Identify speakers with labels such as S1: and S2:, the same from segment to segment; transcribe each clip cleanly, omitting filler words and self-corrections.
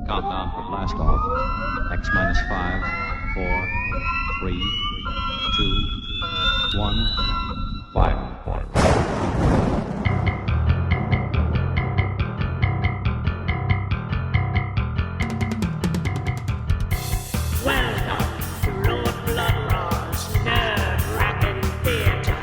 S1: Countdown for blast off. X minus 5, 4, 3, 2, 1. Fire.
S2: Welcome to Lord Blood-Rah's nerve-wracking theater.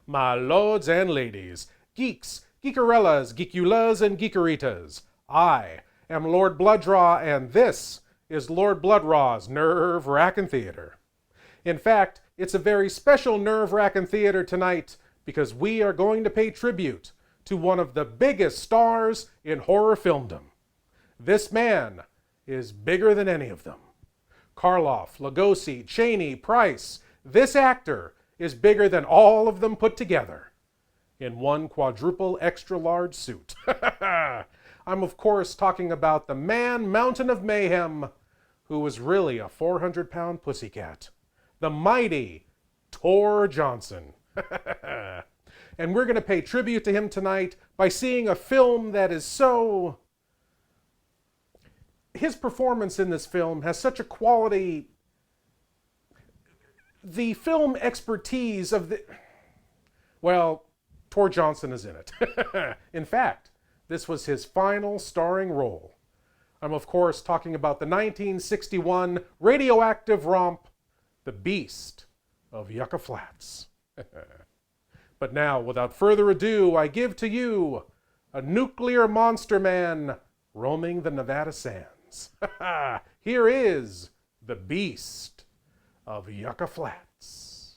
S3: My lords and ladies, geeks, geekerellas, geekulas, and geekeritas, I am Lord Blood-Rah, and this is Lord Blood-Rah's Nerve-Wrackin' Theater. In fact, it's a very special Nerve-Wrackin' Theater tonight because we are going to pay tribute to one of the biggest stars in horror filmdom. This man is bigger than any of them. Karloff, Lugosi, Chaney, Price, this actor is bigger than all of them put together in one quadruple extra large suit. I'm of course talking about the man mountain of mayhem who was really a 400-pound pussycat, the mighty Tor Johnson. And we're going to pay tribute to him tonight by seeing a film that is so... His performance in this film has such a quality... The film expertise of the... Well, Tor Johnson is in it. In fact, this was his final starring role. I'm of course talking about the 1961 radioactive romp, The Beast of Yucca Flats. But now, without further ado, I give to you a nuclear monster man roaming the Nevada sands. Here is The Beast of Yucca Flats.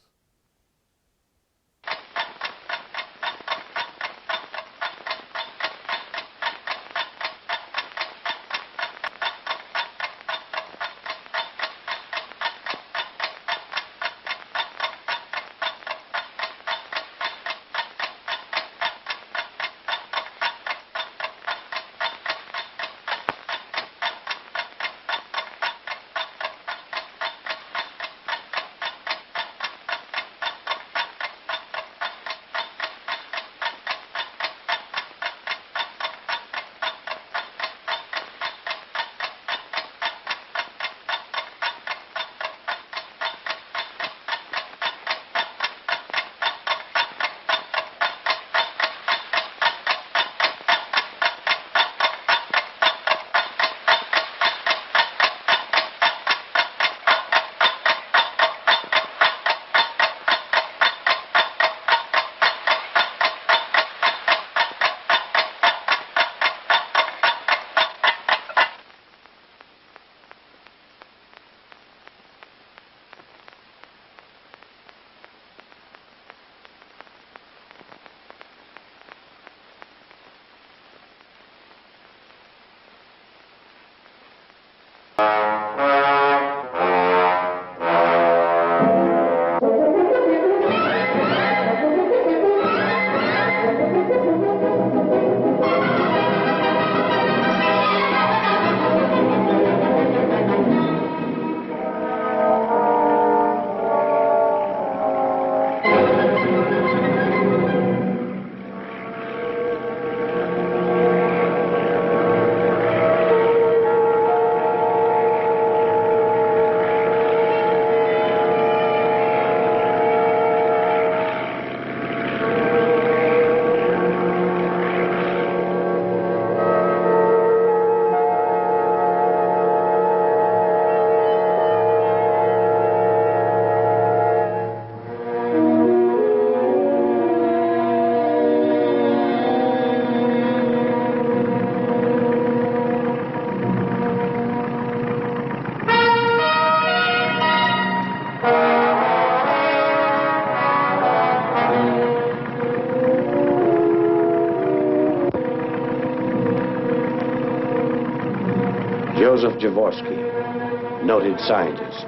S4: Joseph Jaworski, noted scientist,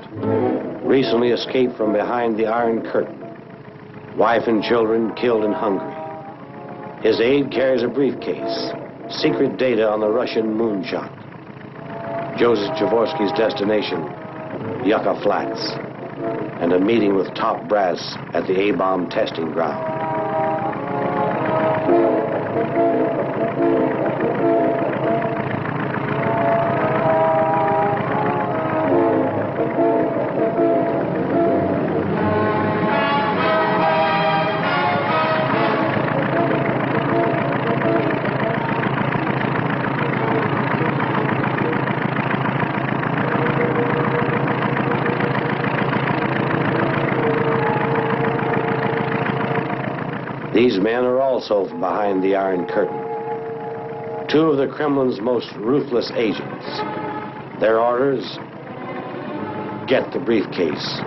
S4: recently escaped from behind the Iron Curtain. Wife and children killed in Hungary. His aide carries a briefcase, secret data on the Russian moonshot. Joseph Jaworski's destination, Yucca Flats, and a meeting with top brass at the A-bomb testing ground. These men are also behind the Iron Curtain. Two of the Kremlin's most ruthless agents. Their orders: get the briefcase,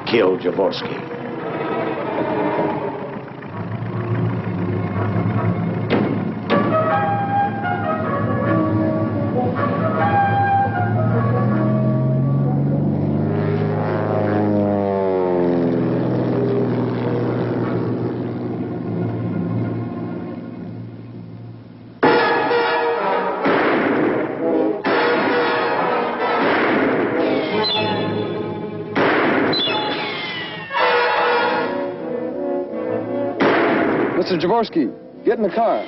S4: kill Jaworski.
S5: Mr. Jaworski, get in the car.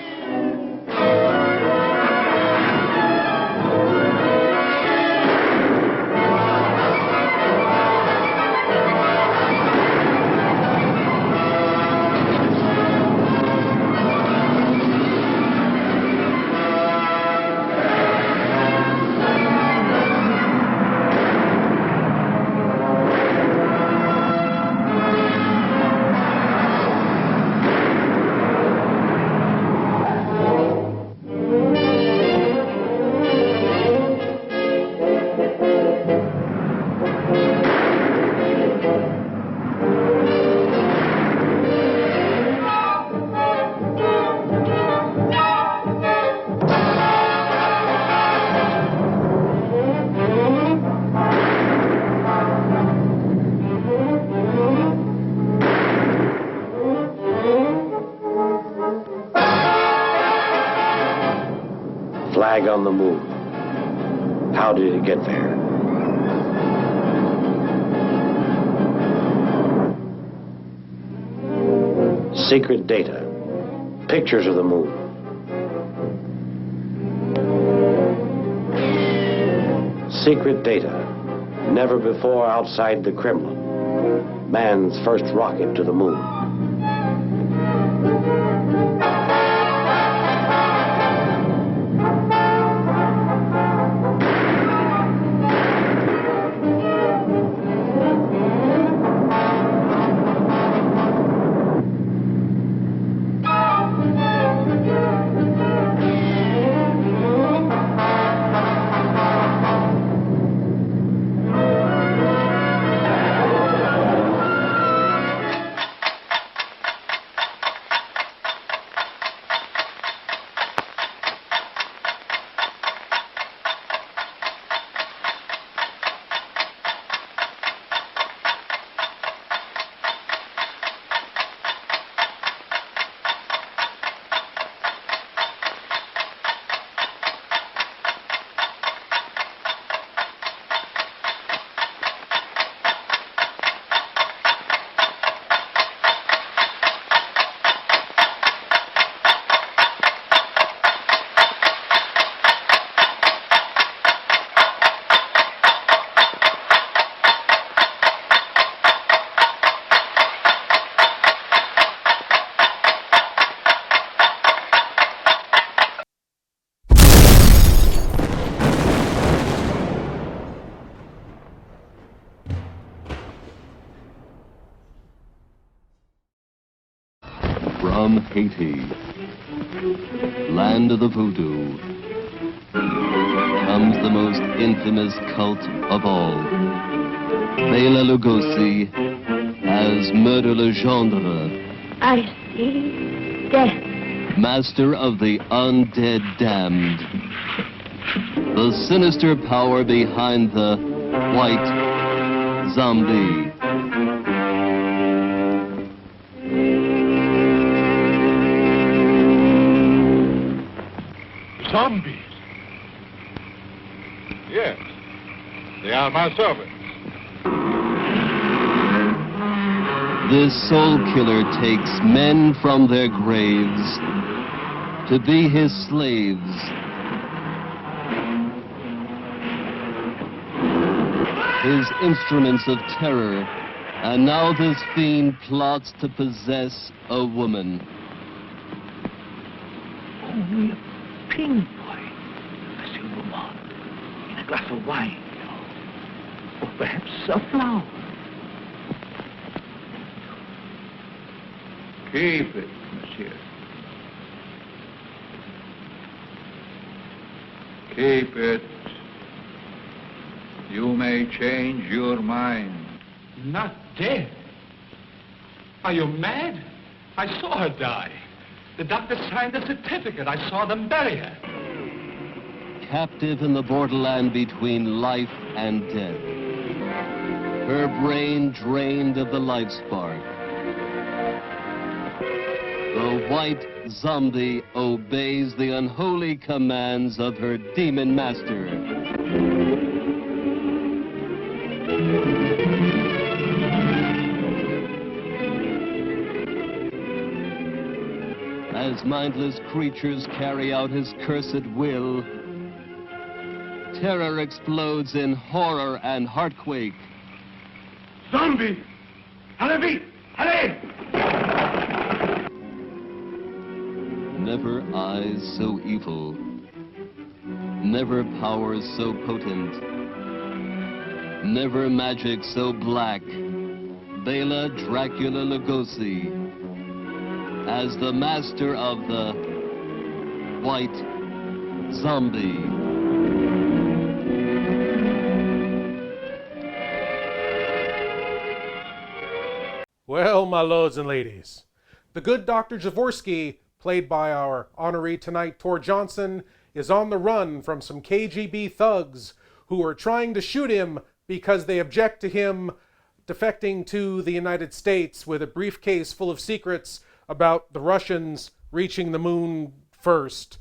S5: Flag on the moon. How did it get there? Secret data. Pictures of the moon. Secret data. Never before outside the Kremlin. Man's first rocket to the moon.
S6: From Haiti, land of the voodoo, comes the most infamous cult of all. Bela Lugosi as Murder Legendre.
S7: I see death.
S6: Master of the undead damned. the sinister power behind the white zombie.
S7: Zombies? Yes, they are my servants.
S6: This soul killer takes men from their graves to be his slaves. His instruments of terror, and now this fiend plots to possess a woman.
S7: Only a pinpoint, a silver one, in a glass of wine, or perhaps a flower. Keep it, monsieur. Keep it. You may change your mind.
S8: Not dead? Are you mad? I saw her die. The doctor signed the certificate. I saw them bury her.
S6: Captive in the borderland between life and death. Her brain drained of the life spark. The white zombie obeys the unholy commands of her demon master. As mindless creatures carry out his cursed will, terror explodes in horror and heartquake.
S7: Zombie! Allez, allez!
S6: Never eyes so evil, never powers so potent, never magic so black. Bela Dracula Lugosi, as the master of the white zombie.
S3: Well, my lords and ladies, the good Dr. Javorsky, played by our honoree tonight, Tor Johnson, is on the run from some KGB thugs who are trying to shoot him because they object to him defecting to the United States with a briefcase full of secrets about the Russians reaching the moon first.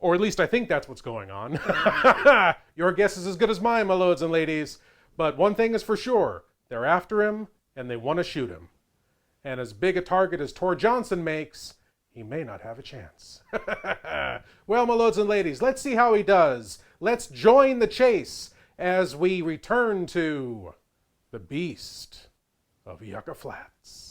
S3: Or at least I think that's what's going on. Your guess is as good as mine, my lords and ladies. But one thing is for sure, they're after him and they want to shoot him. And as big a target as Tor Johnson makes, he may not have a chance. Well, my lords and ladies, let's see how he does. Let's join the chase as we return to the Beast of Yucca Flats.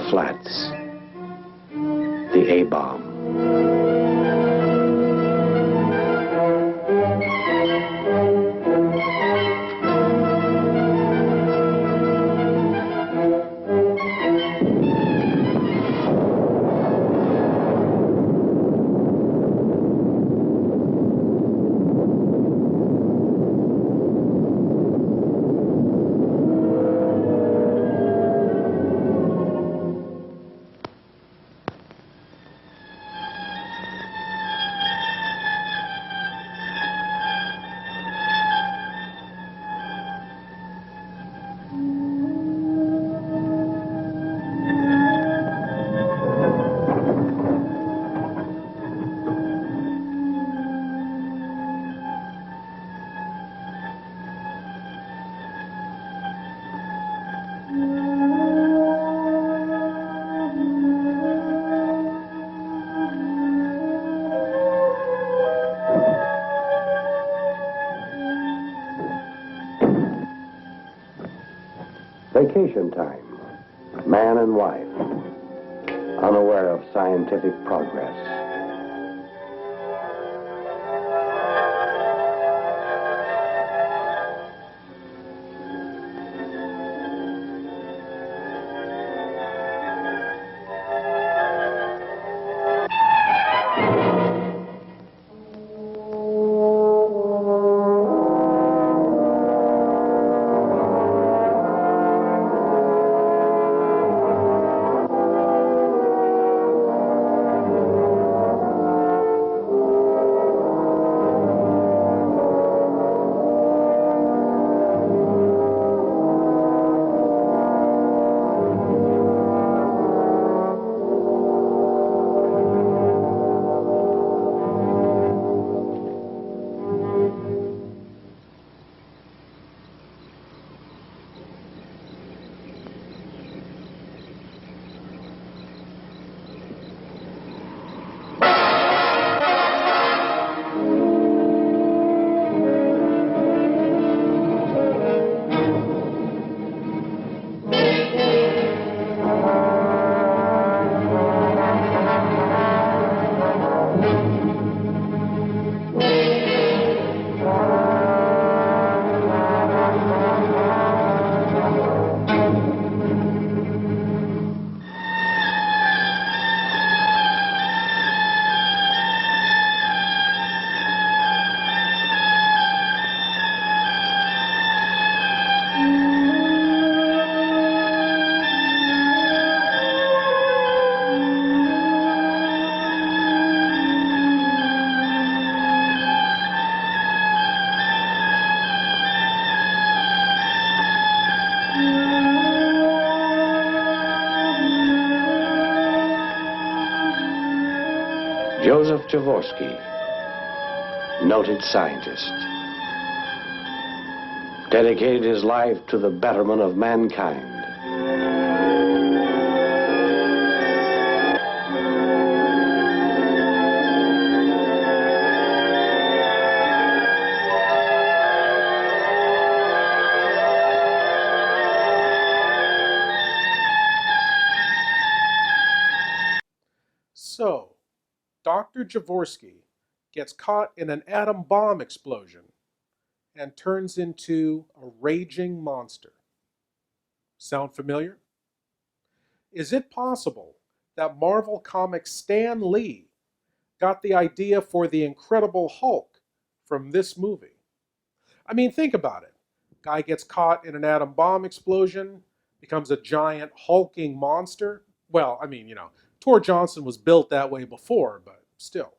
S4: Flats. The A-bomb. Vacation time. Man and wife, unaware of scientific progress. Joseph Jaworski, noted scientist, dedicated his life to the betterment of mankind.
S3: So, Dr. Jaworski gets caught in an atom bomb explosion and turns into a raging monster. Sound familiar? Is it possible that Marvel Comics' Stan Lee got the idea for the Incredible Hulk from this movie? I mean, think about it. Guy gets caught in an atom bomb explosion, becomes a giant hulking monster. Well, I mean, Tor Johnson was built that way before, but still.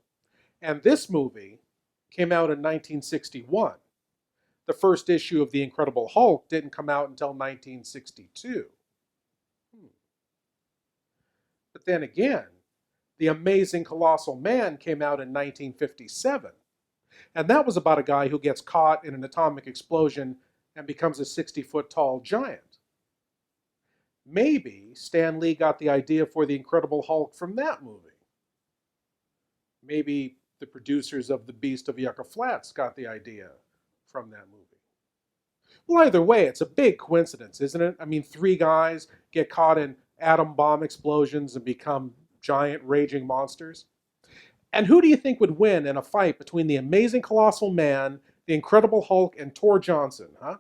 S3: And this movie came out in 1961. The first issue of The Incredible Hulk didn't come out until 1962. But then again, The Amazing Colossal Man came out in 1957. And that was about a guy who gets caught in an atomic explosion and becomes a 60-foot tall giant. Maybe Stan Lee got the idea for The Incredible Hulk from that movie. Maybe the producers of The Beast of Yucca Flats got the idea from that movie. Well, either way, it's a big coincidence, isn't it? I mean, 3 guys get caught in atom bomb explosions and become giant raging monsters. And who do you think would win in a fight between the Amazing Colossal Man, the Incredible Hulk, and Tor Johnson, huh?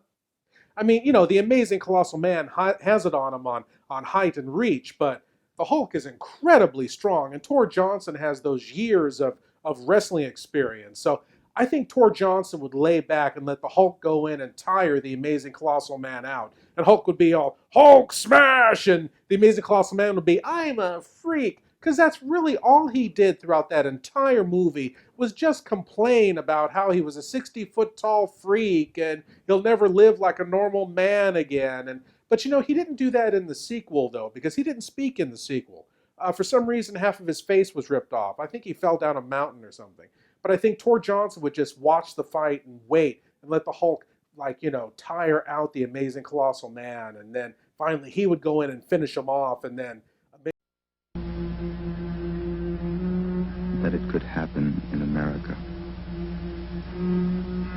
S3: I mean, the Amazing Colossal Man has it on him on height and reach, but the Hulk is incredibly strong, and Tor Johnson has those years of wrestling experience. So I think Tor Johnson would lay back and let the Hulk go in and tire the Amazing Colossal Man out. And Hulk would be all, Hulk smash! And the Amazing Colossal Man would be, I'm a freak. Because that's really all he did throughout that entire movie was just complain about how he was a 60-foot tall freak and he'll never live like a normal man again. But he didn't do that in the sequel, though, because he didn't speak in the sequel. For some reason, half of his face was ripped off. I think he fell down a mountain or something. But I think Tor Johnson would just watch the fight and wait and let the Hulk, tire out the Amazing Colossal Man. And then finally he would go in and finish him off. And then
S9: that it could happen in America.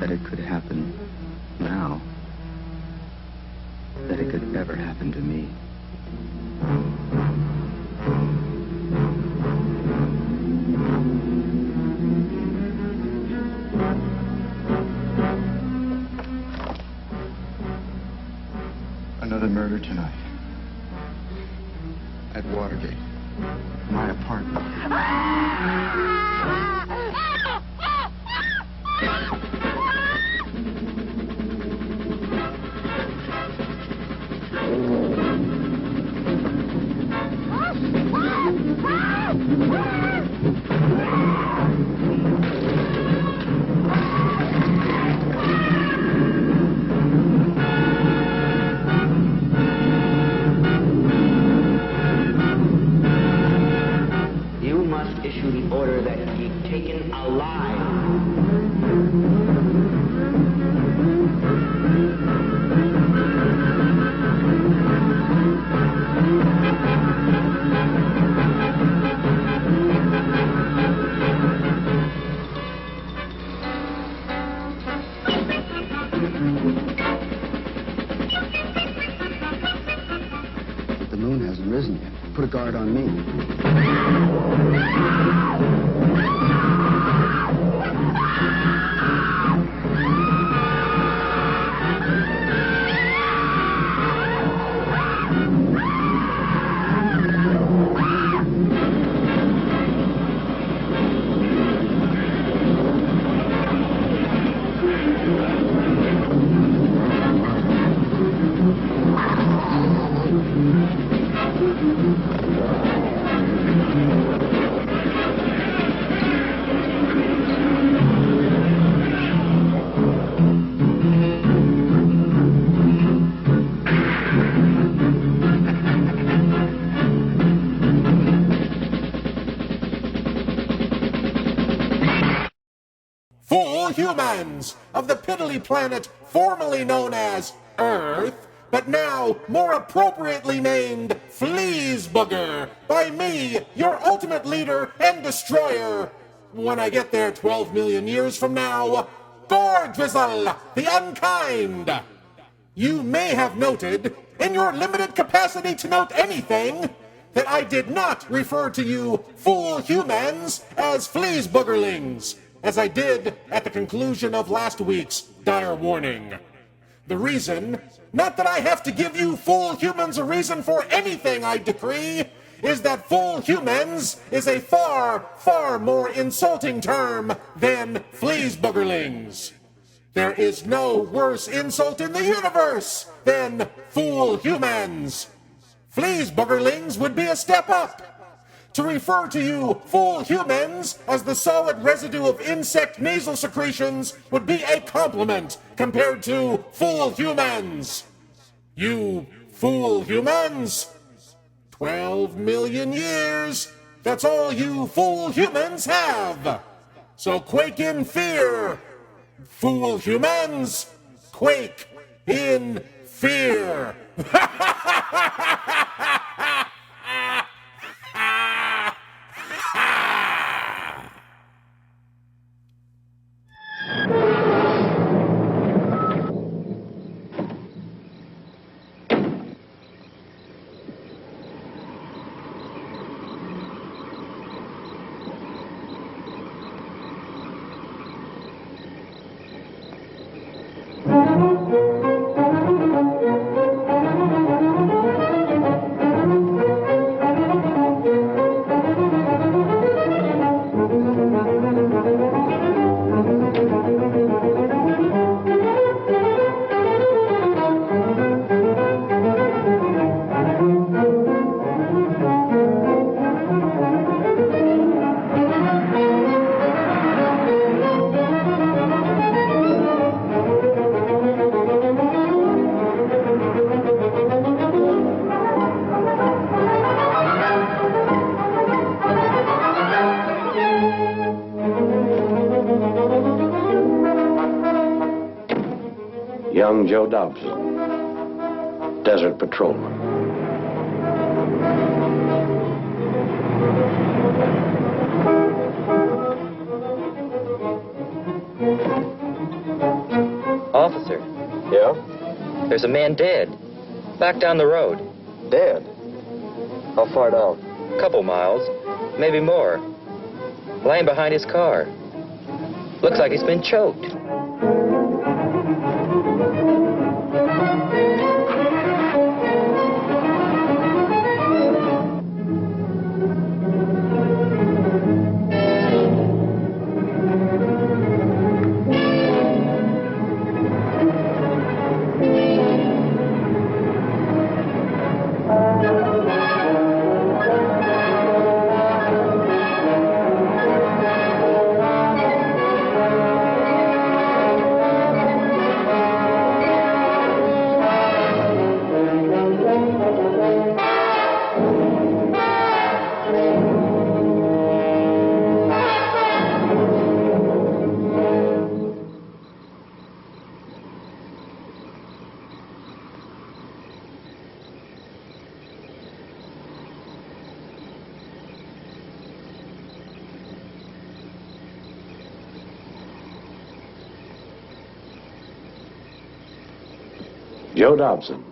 S9: That it could happen now. That it could ever happen to me.
S10: Another murder tonight. At Watergate. My apartment.
S11: Order that he be taken alive.
S10: The moon hasn't risen yet. Put a guard on me.
S12: Humans of the piddly planet formerly known as Earth, but now more appropriately named Fleasbooger, by me, your ultimate leader and destroyer. When I get there 12 million years from now, Gordrizzle, the Unkind. You may have noted, in your limited capacity to note anything, that I did not refer to you fool humans as Fleasboogerlings, as I did at the conclusion of last week's dire warning. The reason, not that I have to give you fool humans a reason for anything I decree, is that fool humans is a far, far more insulting term than Fleasboogerlings. There is no worse insult in the universe than fool humans. Fleasboogerlings would be a step up. To refer to you fool humans as the solid residue of insect nasal secretions would be a compliment compared to fool humans. You fool humans. 12 million years. That's all you fool humans have. So quake in fear. Fool humans, quake in fear.
S4: young Joe Dobson, desert patrolman.
S13: Officer.
S14: Yeah?
S13: There's a man dead. Back down the road.
S14: Dead? How far down?
S13: Couple miles. Maybe more. Lying behind his car. Looks like he's been choked.
S4: Joe Dobson,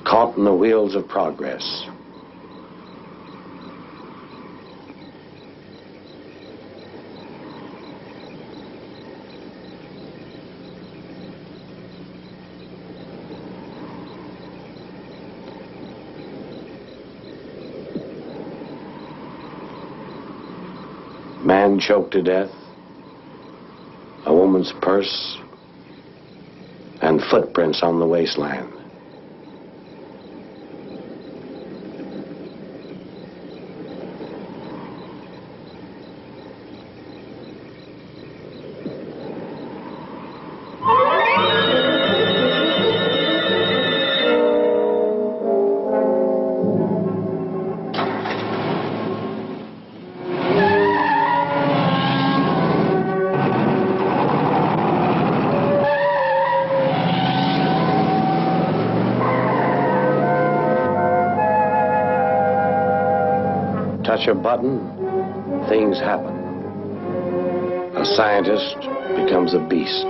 S4: caught in the wheels of progress. Man choked to death, a woman's purse, and footprints on the wasteland. Touch a button, things happen. A scientist becomes a beast.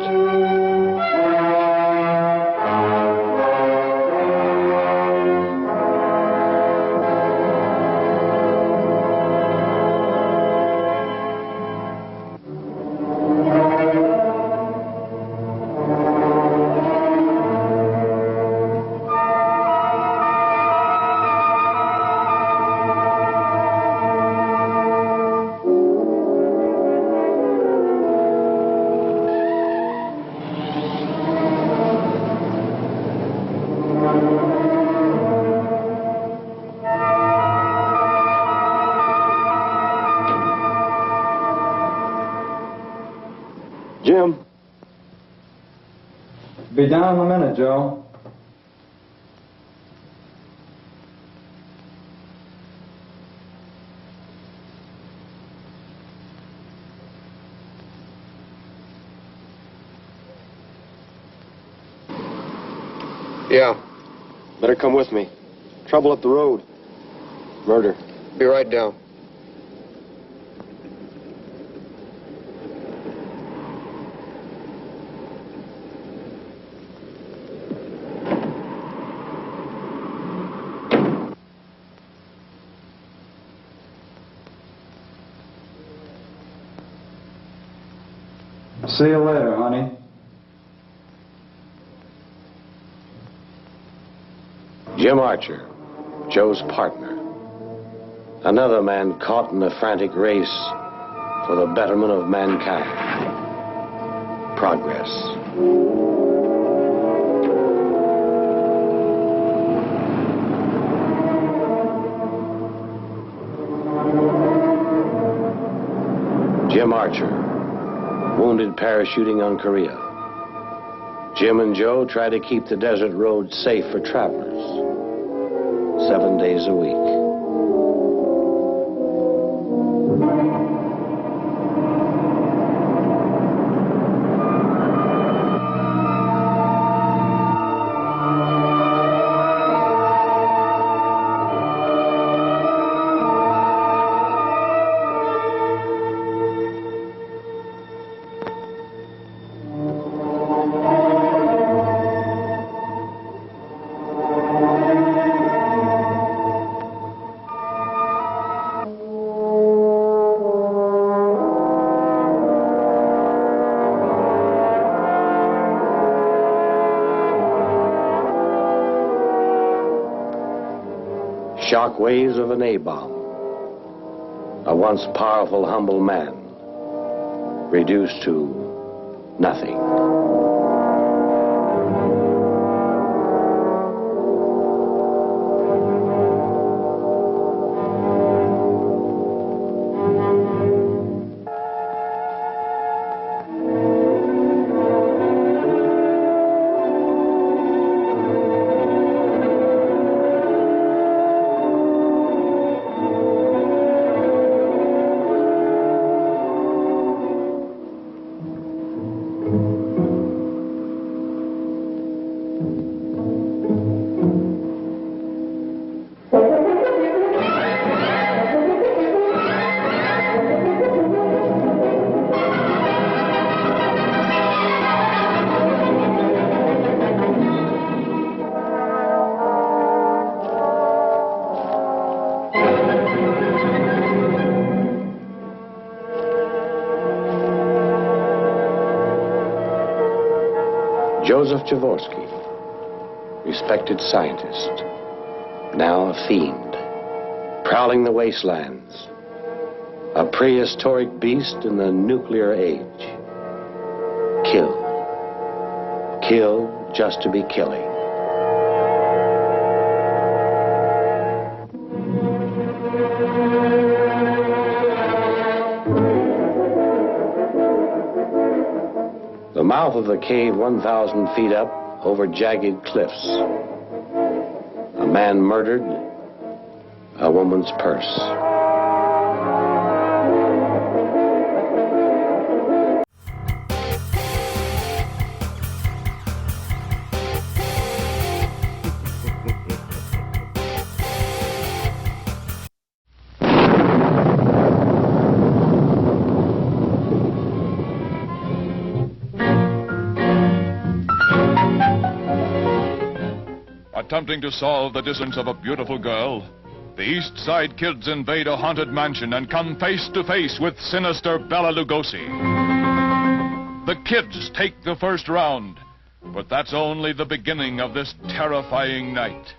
S14: Jim?
S15: Be down in a minute, Joe.
S14: Yeah. Better come with me. Trouble up the road. Murder. Be right down.
S15: See you later, honey.
S4: Jim Archer, Joe's partner. Another man caught in a frantic race for the betterment of mankind. Progress. Jim Archer, wounded parachuting on Korea. Jim and Joe try to keep the desert road safe for travelers. 7 days a week. shock waves of an A-bomb. A once powerful, humble man, reduced to nothing. Joseph Jaworski, respected scientist, now a fiend, prowling the wastelands, a prehistoric beast in the nuclear age. Kill. Kill just to be killing. The mouth of the cave 1,000 feet up over jagged cliffs. A man murdered, a woman's purse.
S16: Attempting to solve the distance of a beautiful girl, the East Side Kids invade a haunted mansion and come face to face with sinister Bela Lugosi. The kids take the first round, but that's only the beginning of this terrifying night.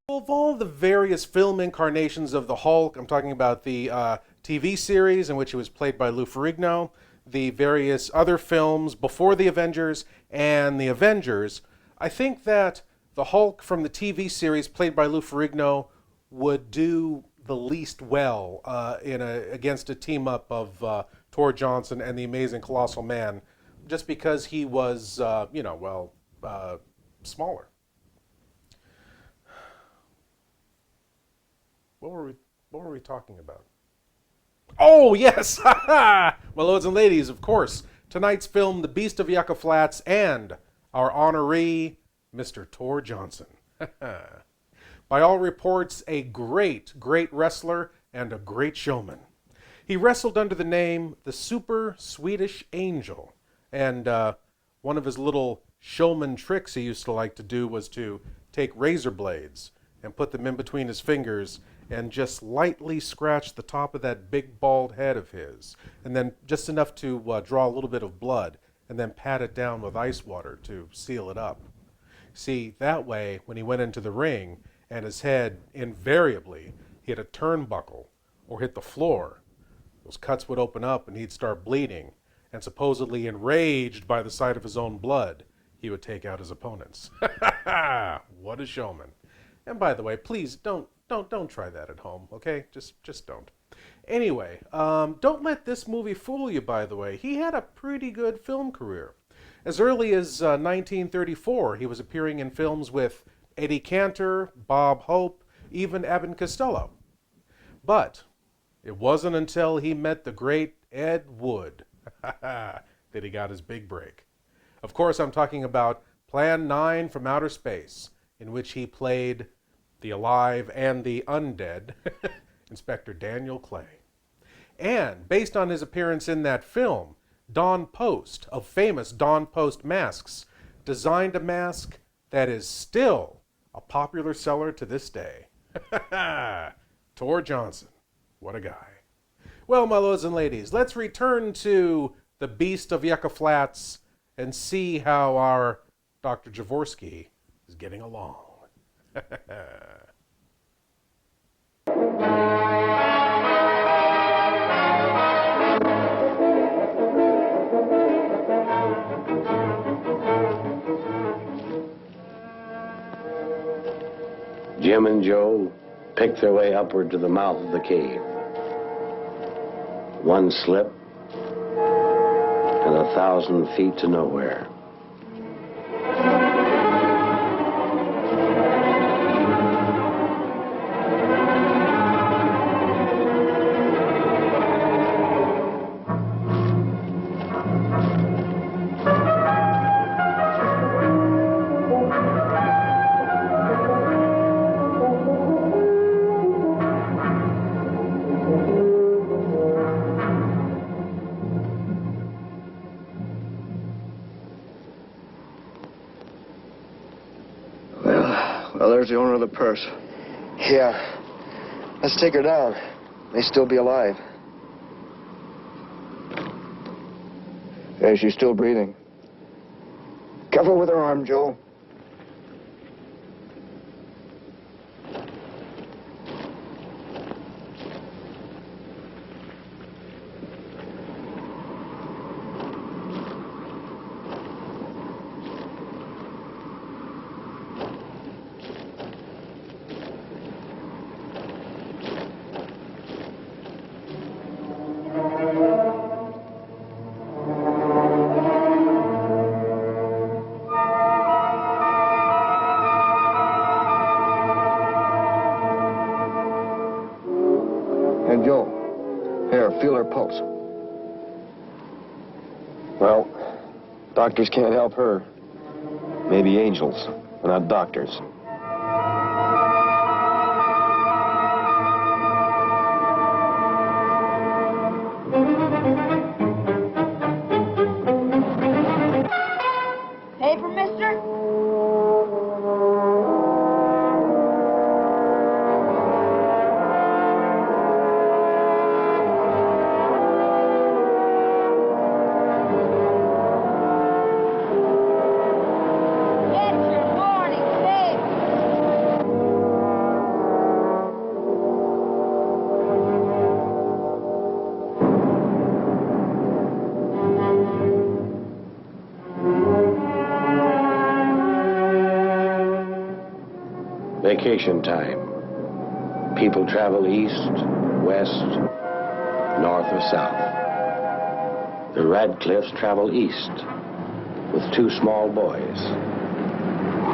S3: Of all the various film incarnations of the Hulk, I'm talking about the TV series in which he was played by Lou Ferrigno, the various other films before the Avengers, and the Avengers, I think that the Hulk from the TV series played by Lou Ferrigno would do the least well against a team-up of Tor Johnson and the Amazing Colossal Man, just because he was, smaller. What were we talking about? Oh, yes! My lords and ladies, of course, tonight's film, The Beast of Yucca Flats, and our honoree, Mr. Tor Johnson. By all reports, a great, great wrestler and a great showman. He wrestled under the name The Super Swedish Angel, and one of his little showman tricks he used to like to do was to take razor blades and put them in between his fingers and just lightly scratch the top of that big bald head of his, and then just enough to draw a little bit of blood, and then pat it down with ice water to seal it up. See, that way, when he went into the ring, and his head invariably hit a turnbuckle or hit the floor, those cuts would open up and he'd start bleeding, and supposedly enraged by the sight of his own blood, he would take out his opponents. What a showman. And by the way, please don't try that at home, okay? Just don't. Anyway, don't let this movie fool you, by the way. He had a pretty good film career. As early as 1934, he was appearing in films with Eddie Cantor, Bob Hope, even Abbott Costello. But it wasn't until he met the great Ed Wood that he got his big break. Of course, I'm talking about Plan 9 from Outer Space, in which he played the alive and the undead Inspector Daniel Clay. And based on his appearance in that film, Don Post of famous Don Post masks designed a mask that is still a popular seller to this day. Tor Johnson. What a guy. Well, my lords and ladies, let's return to the Beast of Yucca Flats and see how our Dr. Javorsky is getting along.
S4: Jim and Joe picked their way upward to the mouth of the cave. One slip, and 1,000 feet to nowhere.
S14: Well, there's the owner of the purse. Yeah. Let's take her down. May still be alive. Yeah, she's still breathing. Careful with her arm, Joe. And Joe, here, feel her pulse. Well, doctors can't help her. Maybe angels, but not doctors.
S17: Paper, mister?
S4: Vacation time. People travel east, west, north or south. The Radcliffes travel east with two small boys,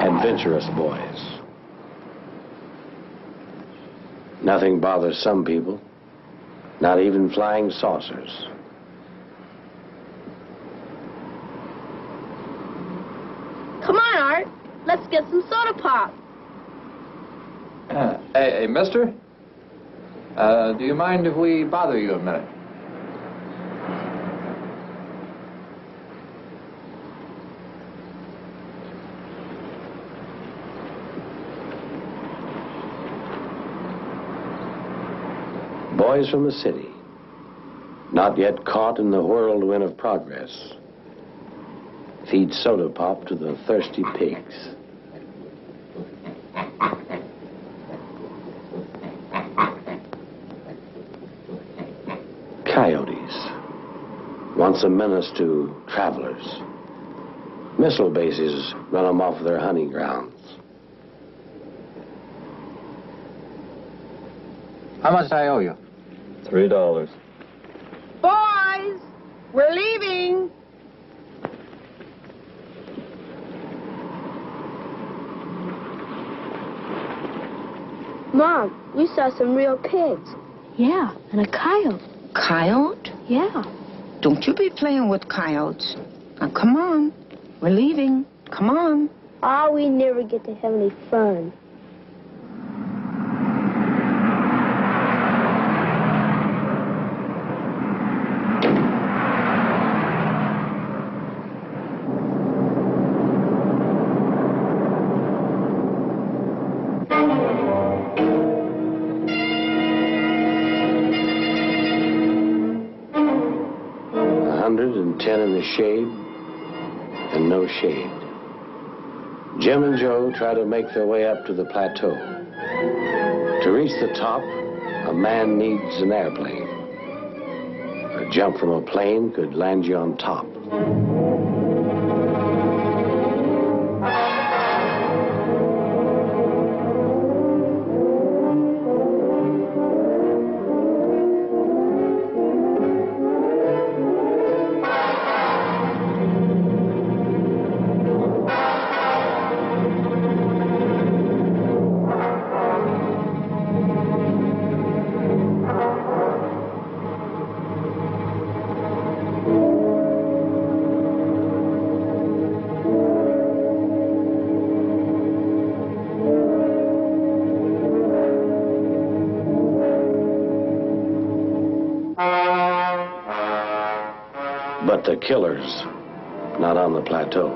S4: adventurous boys. Nothing bothers some people, not even flying saucers.
S17: Come on, Art. Let's get some soda pop.
S18: Hey, mister? Do you mind if we bother you a minute?
S4: Boys from the city, not yet caught in the whirlwind of progress, feed soda pop to the thirsty pigs. Coyotes, once a menace to travelers. Missile bases run them off their hunting grounds.
S18: How much do I owe you?
S14: $3.
S17: Boys, we're leaving.
S19: Mom, we saw some real pigs.
S20: Yeah, and a coyote.
S21: Coyote?
S20: Yeah.
S21: Don't you be playing with coyotes. Now, come on. We're leaving. Come on.
S19: Oh, we never get to have any fun.
S4: 110 in the shade and no shade. Jim and Joe try to make their way up to the plateau. To reach the top, a man needs an airplane. A jump from a plane could land you on top. But the killer's not on the plateau.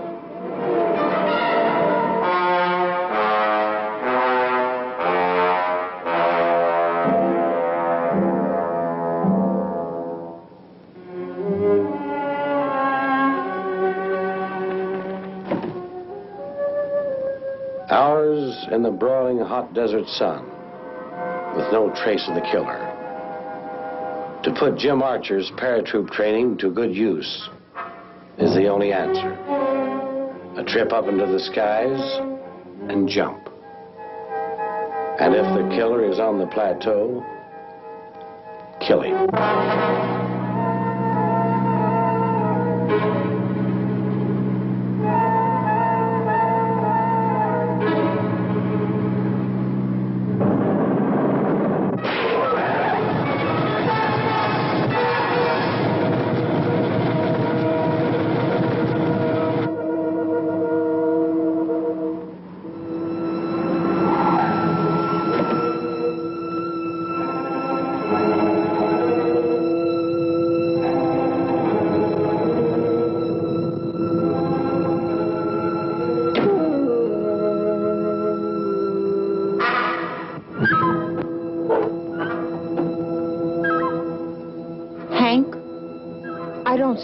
S4: Hours in the broiling hot desert sun with no trace of the killer. To put Jim Archer's paratroop training to good use is the only answer. A trip up into the skies and jump. And if the killer is on the plateau, kill him.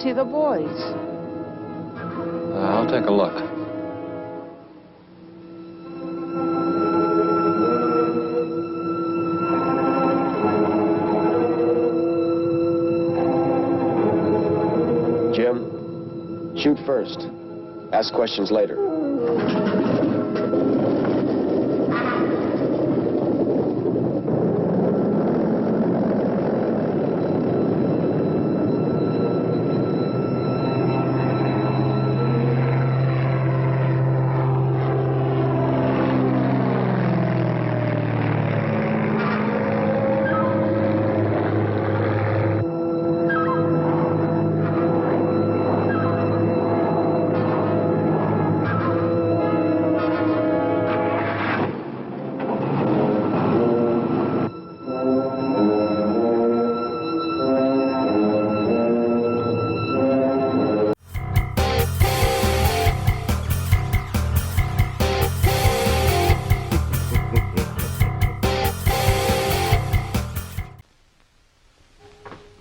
S21: See the boys.
S18: I'll take a look.
S14: Jim, shoot first. Ask questions later.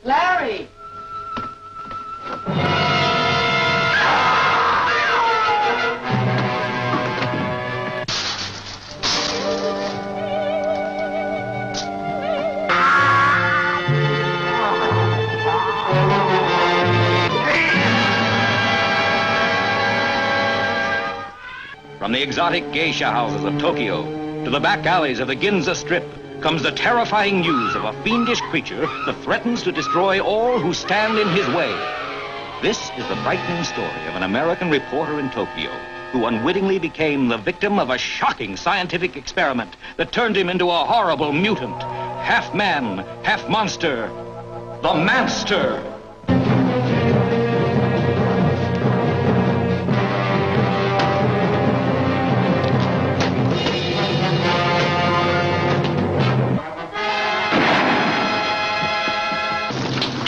S21: Larry!
S1: From the exotic geisha houses of Tokyo to the back alleys of the Ginza Strip comes the terrifying news of a fiendish creature that threatens to destroy all who stand in his way. This is the frightening story of an American reporter in Tokyo who unwittingly became the victim of a shocking scientific experiment that turned him into a horrible mutant, half man, half monster, the Manster.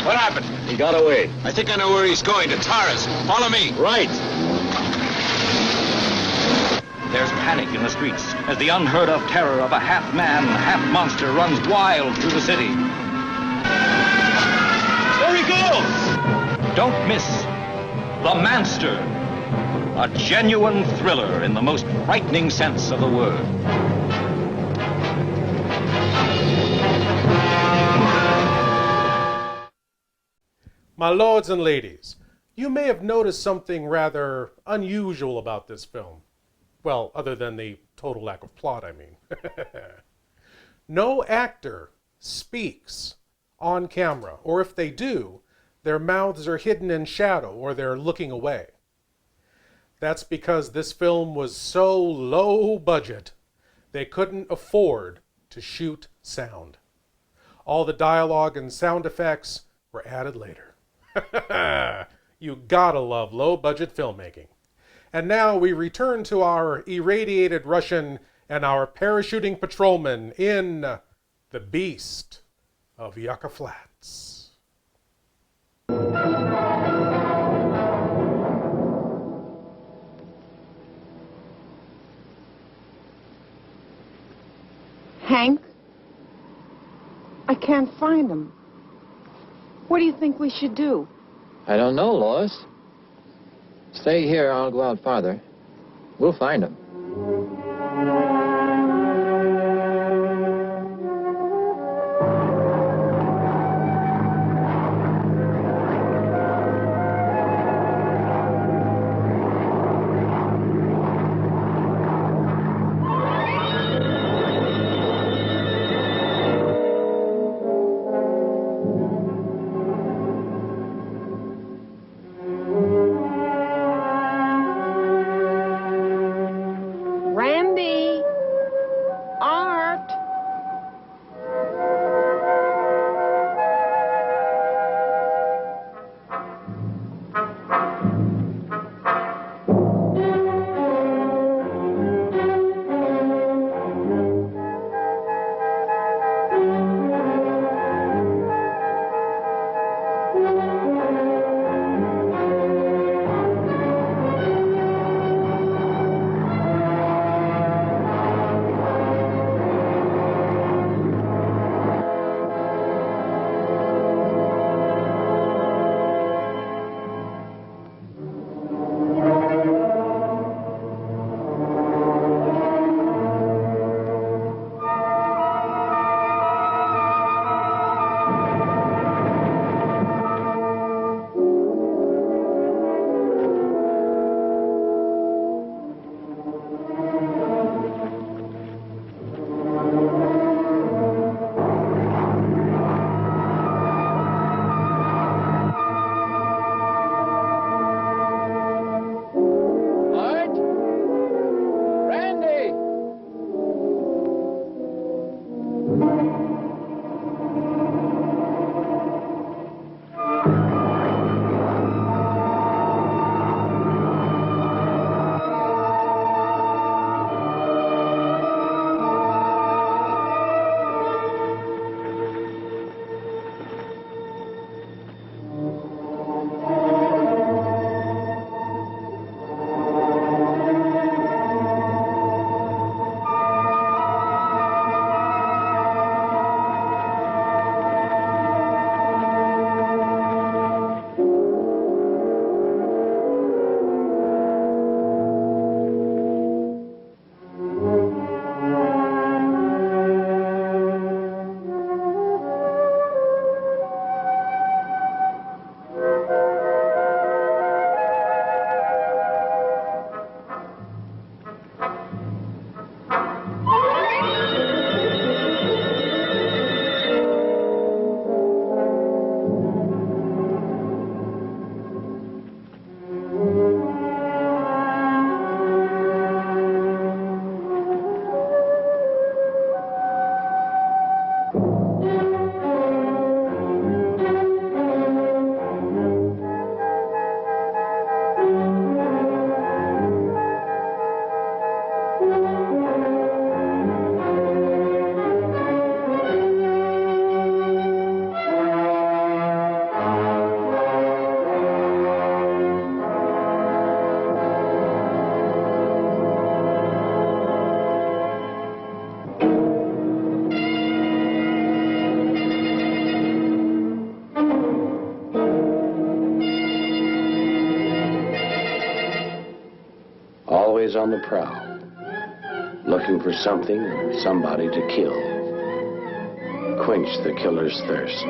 S22: What happened?
S1: He got away.
S22: I think I know where he's going, to Taras. Follow me.
S1: Right. There's panic in the streets as the unheard-of terror of a half-man, half-monster runs wild through the city. There he goes! Don't miss The Manster. A genuine thriller in the most frightening sense of the word.
S3: My lords and ladies, you may have noticed something rather unusual about this film. Well, other than the total lack of plot, I mean. No actor speaks on camera, or if they do, their mouths are hidden in shadow or they're looking away. That's because this film was so low budget, they couldn't afford to shoot sound. All the dialogue and sound effects were added later. You gotta love low-budget filmmaking. And now we return to our irradiated Russian and our parachuting patrolman in The Beast of Yucca Flats.
S21: Hank? I can't find him. What do you think we should do?
S13: I don't know, Lois. Stay here, I'll go out farther. We'll find him.
S21: Randy!
S4: always on the prowl, looking for something or somebody to kill. Quench the killer's thirst.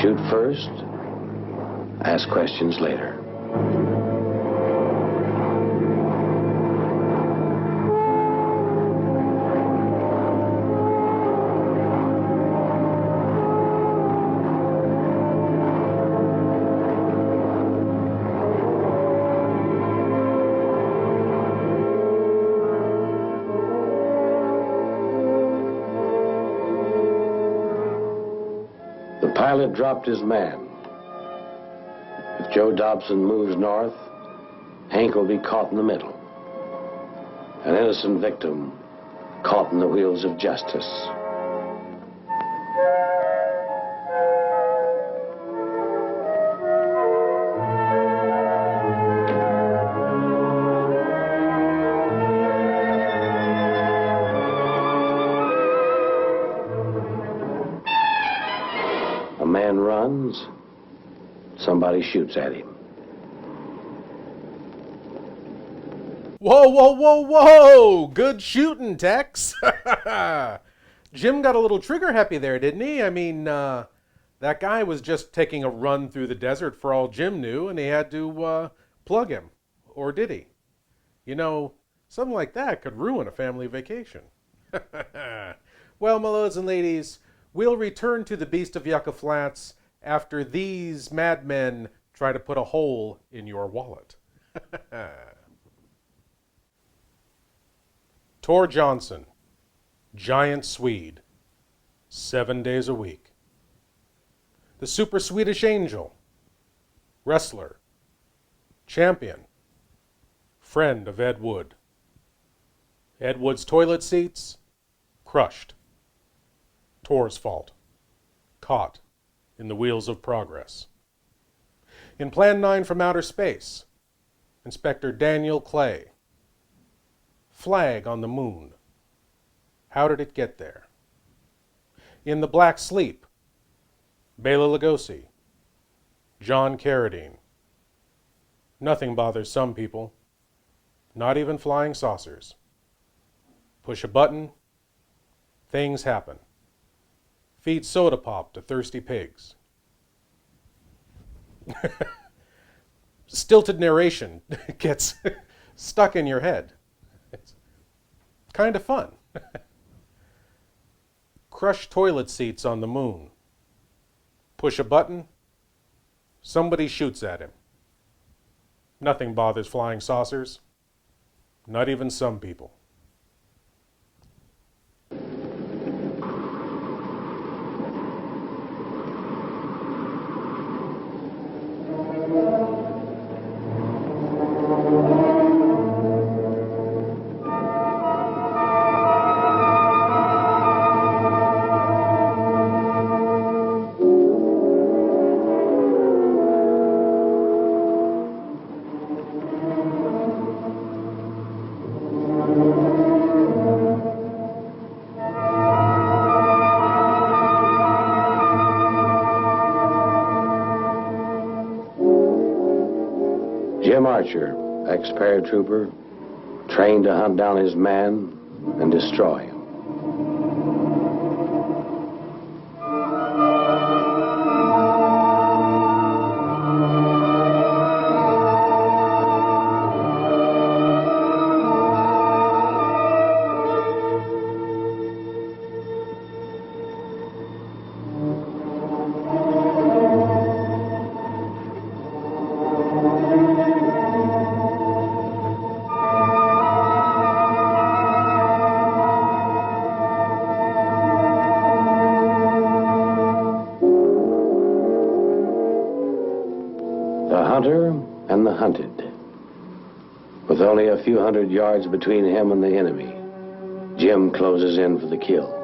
S4: Shoot first, ask questions later. The pilot dropped his man. If Joe Dobson moves north, Hank will be caught in the middle. An innocent victim caught in the wheels of justice. A man runs, somebody shoots at him.
S3: Whoa, whoa, whoa, whoa! Good shooting, Tex. Jim got a little trigger happy there, didn't he? I mean, that guy was just taking a run through the desert for all Jim knew, and he had to plug him. Or did he? You know, something like that could ruin a family vacation. Well, my lords and ladies, we'll return to the Beast of Yucca Flats after these madmen try to put a hole in your wallet. Tor Johnson, giant Swede, 7 days a week. the Super Swedish Angel, wrestler, champion, friend of Ed Wood. Ed Wood's toilet seats, crushed. Tor's fault, caught in the wheels of progress. In Plan 9 from Outer Space, Inspector Daniel Clay. Flag on the moon. How did it get there? In The Black Sleep, Bela Lugosi, John Carradine. Nothing bothers some people, not even flying saucers. Push a button, things happen. Feed soda pop to thirsty pigs. Stilted narration gets stuck in your head. It's kind of fun. Crush toilet seats on the moon. Push a button, somebody shoots at him. Nothing bothers flying saucers, not even some people.
S4: Jim Archer, ex-paratrooper, trained to hunt down his man and destroy him. And the hunted. With only a few hundred yards between him and the enemy, Jim closes in for the kill.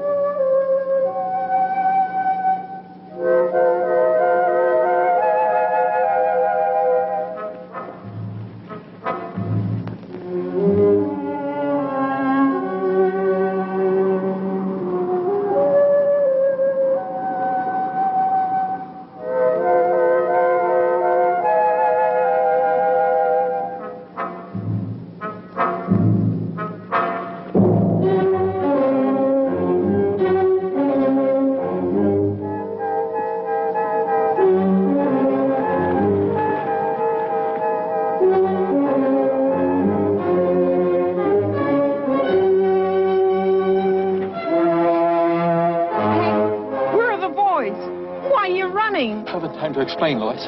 S18: To explain, Lois.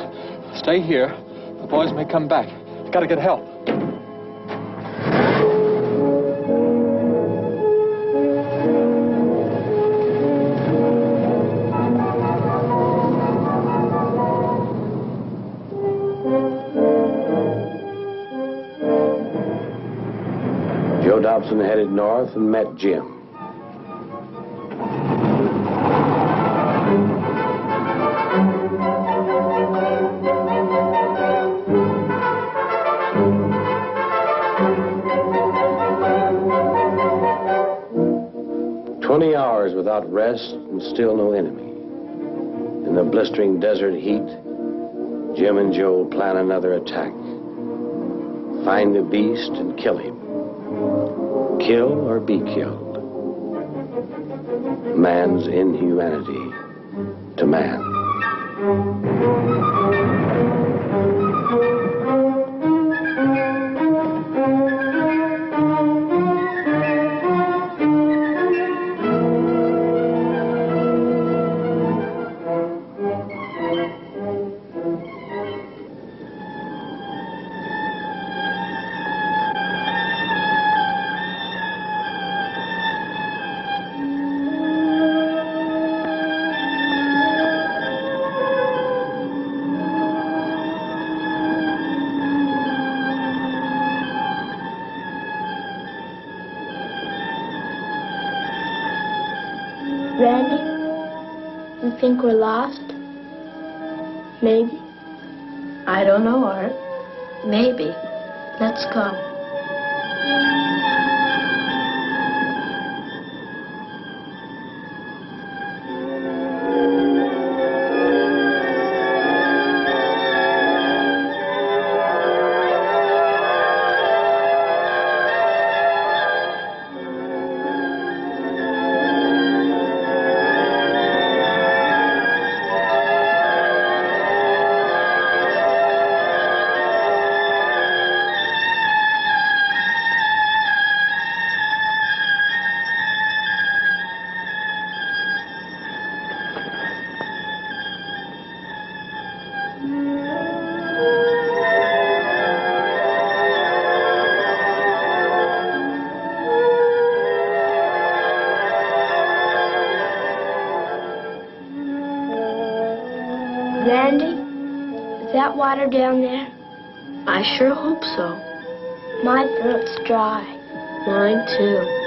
S18: Stay here. The boys may come back. Gotta get help.
S4: Joe Dobson headed north and met Jim. Without rest and still no enemy. In the blistering desert heat, Jim and Joe plan another attack. Find the beast and kill him. Kill or be killed. Man's inhumanity to man.
S19: Randy, you think we're lost? Maybe.
S17: I don't know, Art. Maybe.
S19: Let's go. Randy, is that water down there?
S17: I sure hope so.
S19: My throat's dry.
S17: Mine too.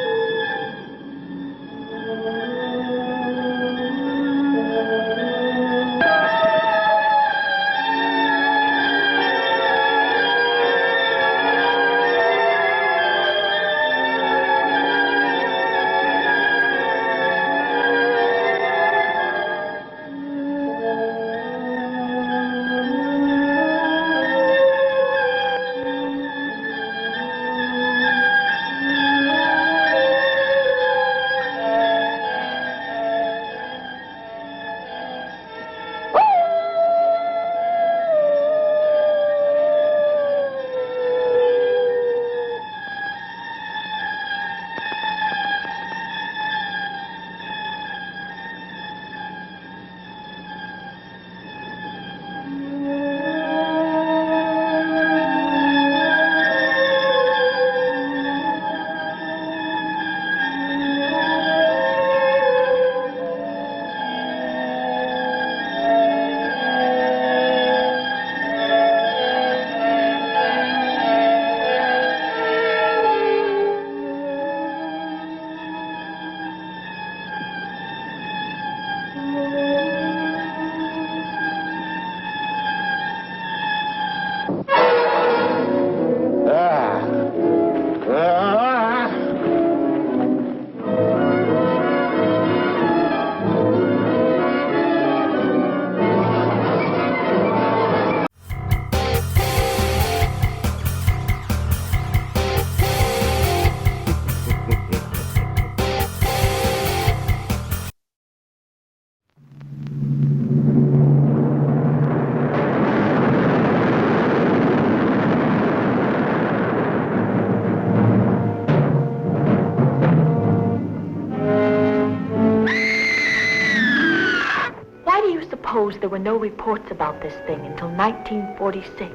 S2: There were no reports about this thing until 1946.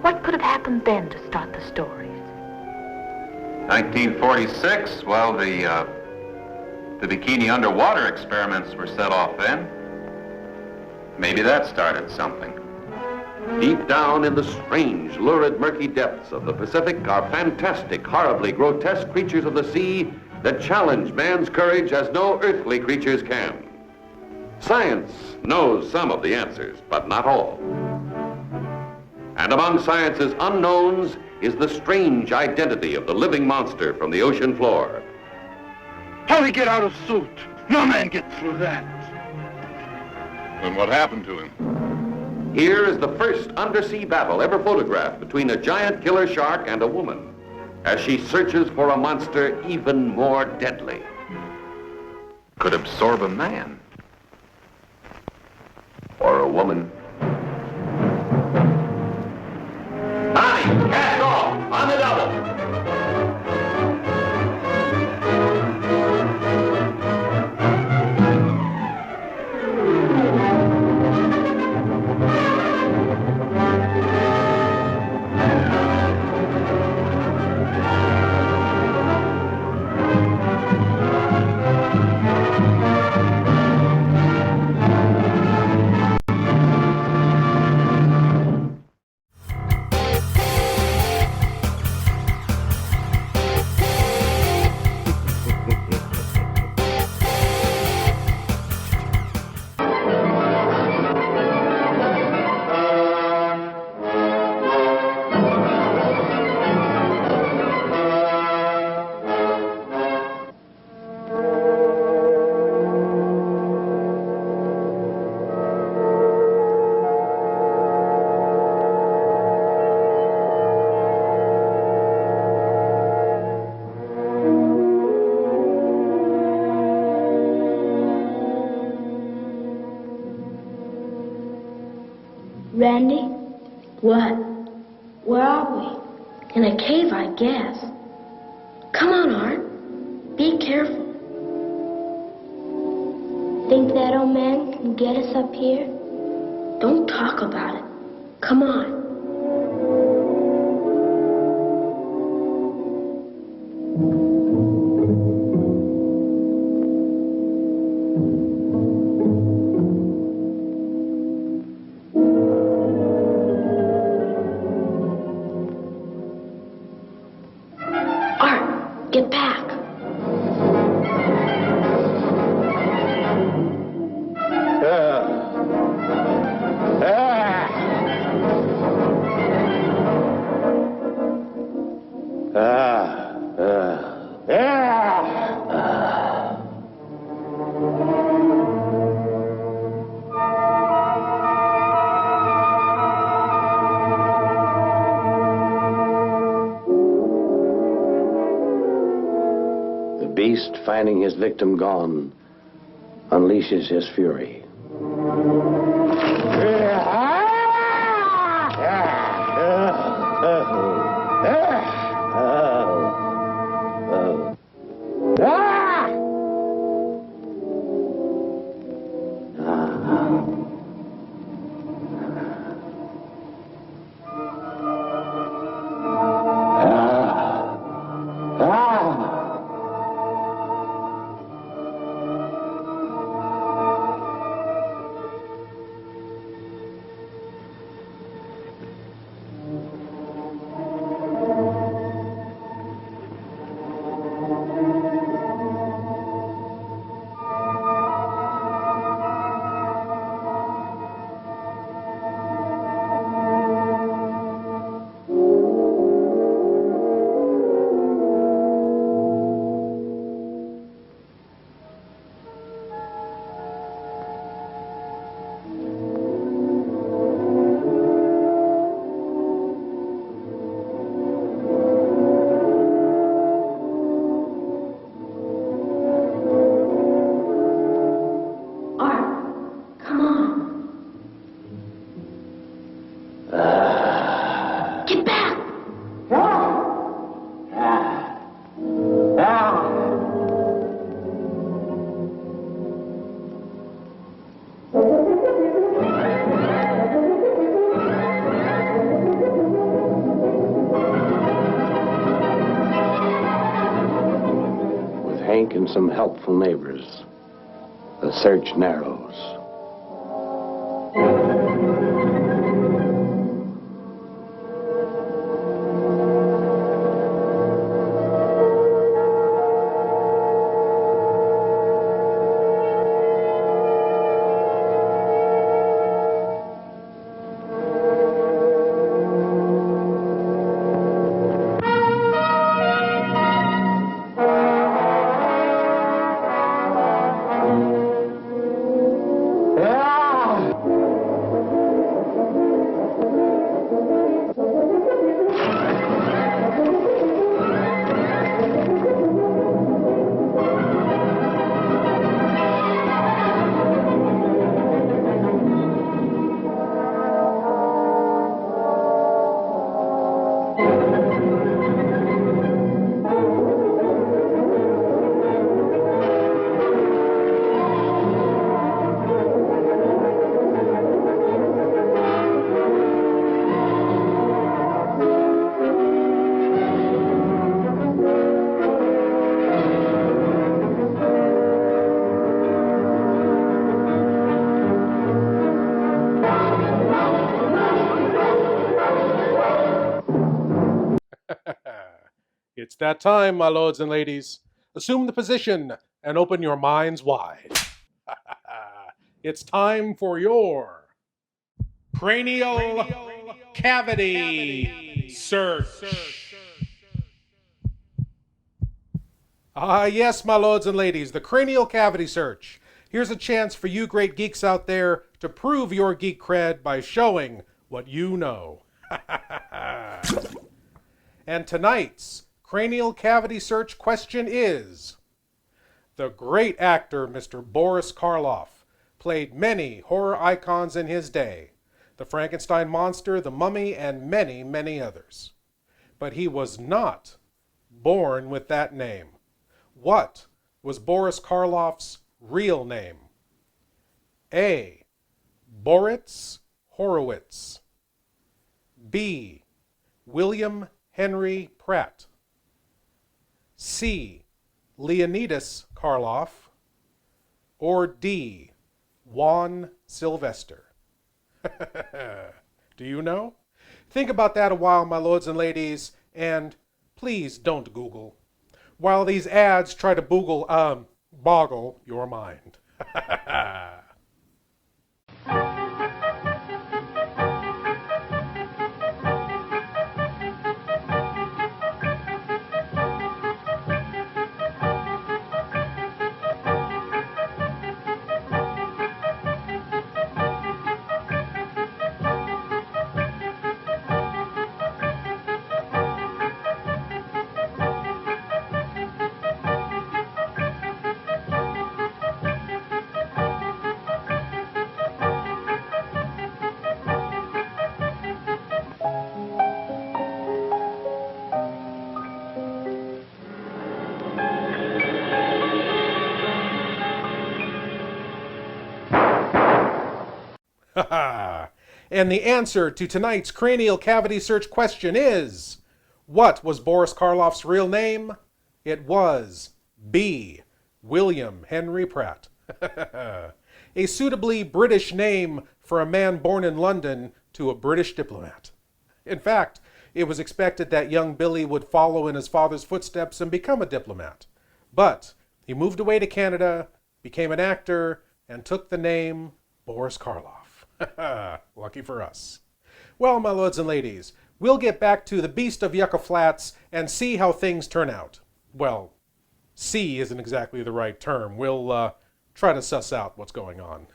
S2: What could have happened then to start the stories?
S5: 1946? Well, the bikini underwater experiments were set off then. Maybe that started something.
S23: Deep down in the strange, lurid, murky depths of the Pacific are fantastic, horribly grotesque creatures of the sea that challenge man's courage as no earthly creatures can. Science knows some of the answers, but not all. And among science's unknowns is the strange identity of the living monster from the ocean floor.
S8: How'd he get out of suit? No man gets through that.
S5: And what happened to him? Here is the first undersea battle ever photographed between a giant killer shark and a woman, as she searches for a monster even more deadly. Could absorb a man. Or a woman. Bonnie, cast off on the double.
S19: Randy? What? Where are we? In a cave, I guess. Come on, Art. Be careful. Think that old man can get us up here? Don't talk about it. Come on. Art, get back.
S4: The beast, finding his victim gone, unleashes his fury. And some helpful neighbors, the search narrows.
S3: It's that time, my lords and ladies. Assume the position and open your minds wide. It's time for your cranial cavity search. Yes, my lords and ladies, the cranial cavity search. Here's a chance for you great geeks out there to prove your geek cred by showing what you know. And tonight's cranial cavity search question is: the great actor Mr. Boris Karloff played many horror icons in his day. the Frankenstein monster, the mummy, and many, many others. But he was not born with that name. What was Boris Karloff's real name? A. Boris Horowitz. B. William Henry Pratt. C. Leonidas Karloff. Or D. Juan Sylvester. Do you know? Think about that a while, my lords and ladies, and please don't Google, while these ads try to boggle your mind. And the answer to tonight's cranial cavity search question is, what was Boris Karloff's real name? It was B. William Henry Pratt. A suitably British name for a man born in London to a British diplomat. In fact, it was expected that young Billy would follow in his father's footsteps and become a diplomat. But he moved away to Canada, became an actor, and took the name Boris Karloff. Lucky for us. Well, my lords and ladies, we'll get back to the Beast of Yucca Flats and see how things turn out. Well, see isn't exactly the right term. We'll try to suss out what's going on.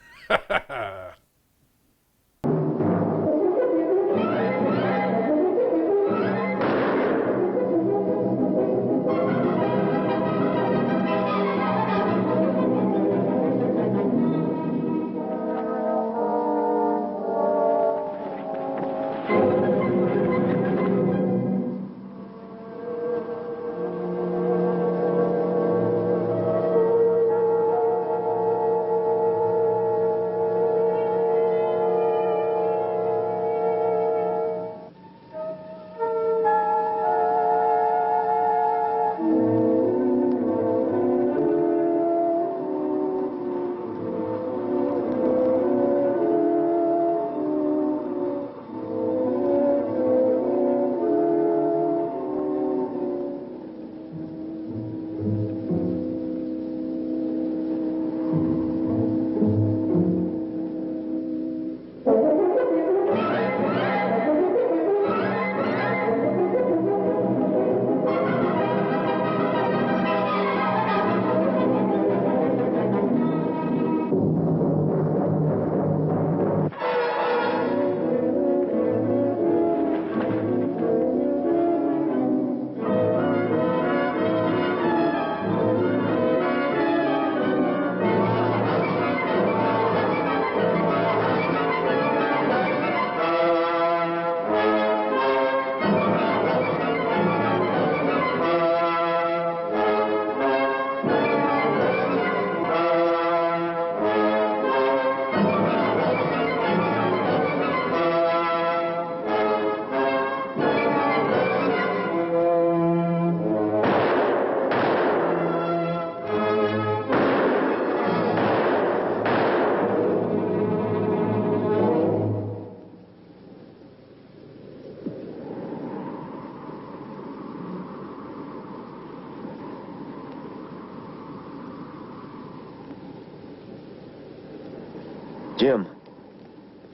S14: Jim,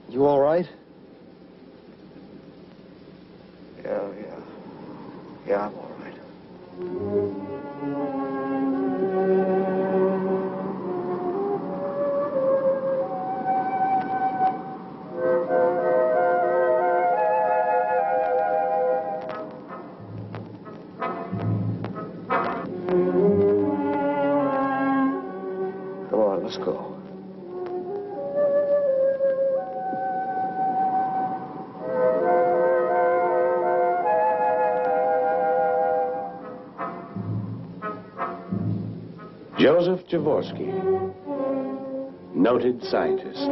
S14: you all right? Yeah, I'm all right. Come on, let's go.
S4: Joseph Jaworski, noted scientist.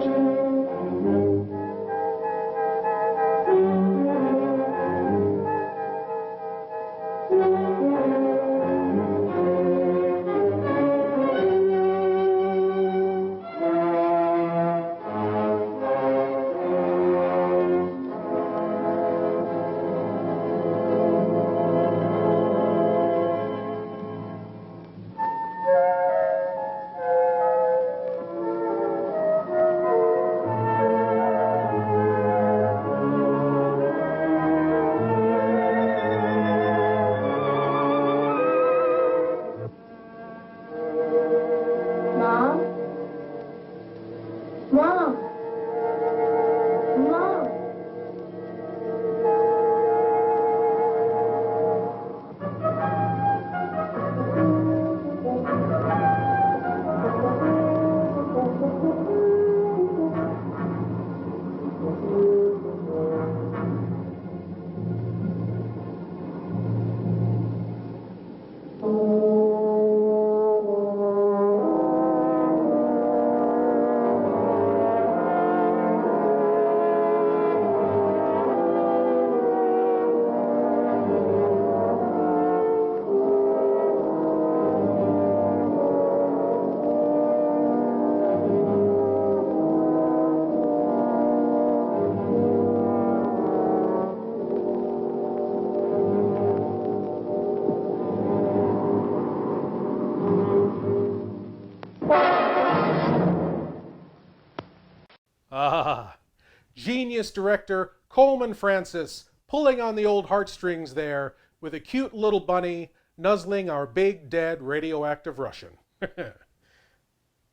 S3: Genius director Coleman Francis pulling on the old heartstrings there with a cute little bunny nuzzling our big dead radioactive Russian.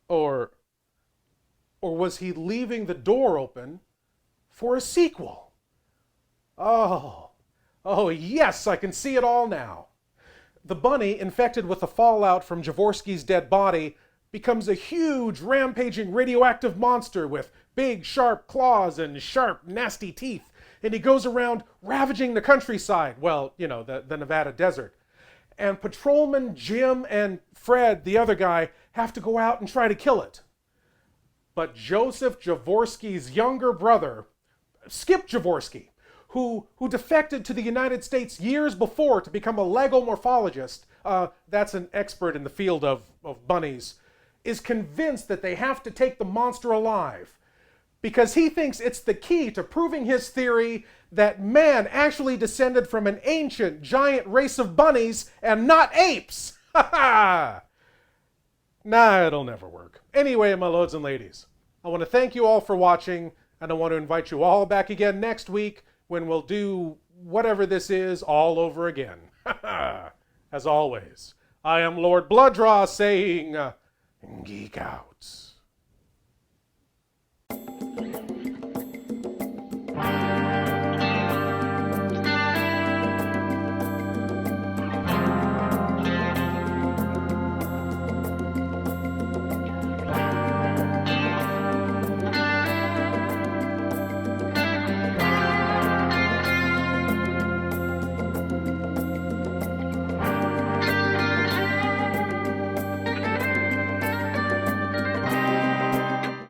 S3: Or was he leaving the door open for a sequel? Oh yes, I can see it all now. The bunny, infected with the fallout from Jaworski's dead body, becomes a huge, rampaging radioactive monster with big, sharp claws and sharp, nasty teeth. And he goes around ravaging the countryside. Well, you know, the Nevada desert. And patrolman Jim and Fred, the other guy, have to go out and try to kill it. But Joseph Jaworski's younger brother, Skip Jaworski, who defected to the United States years before to become a legomorphologist, that's an expert in the field of bunnies, is convinced that they have to take the monster alive because he thinks it's the key to proving his theory that man actually descended from an ancient giant race of bunnies and not apes. Ha ha! Nah, it'll never work. Anyway, my lords and ladies, I want to thank you all for watching, and I want to invite you all back again next week when we'll do whatever this is all over again. Ha ha! As always, I am Lord Blood-Rah saying, geek out.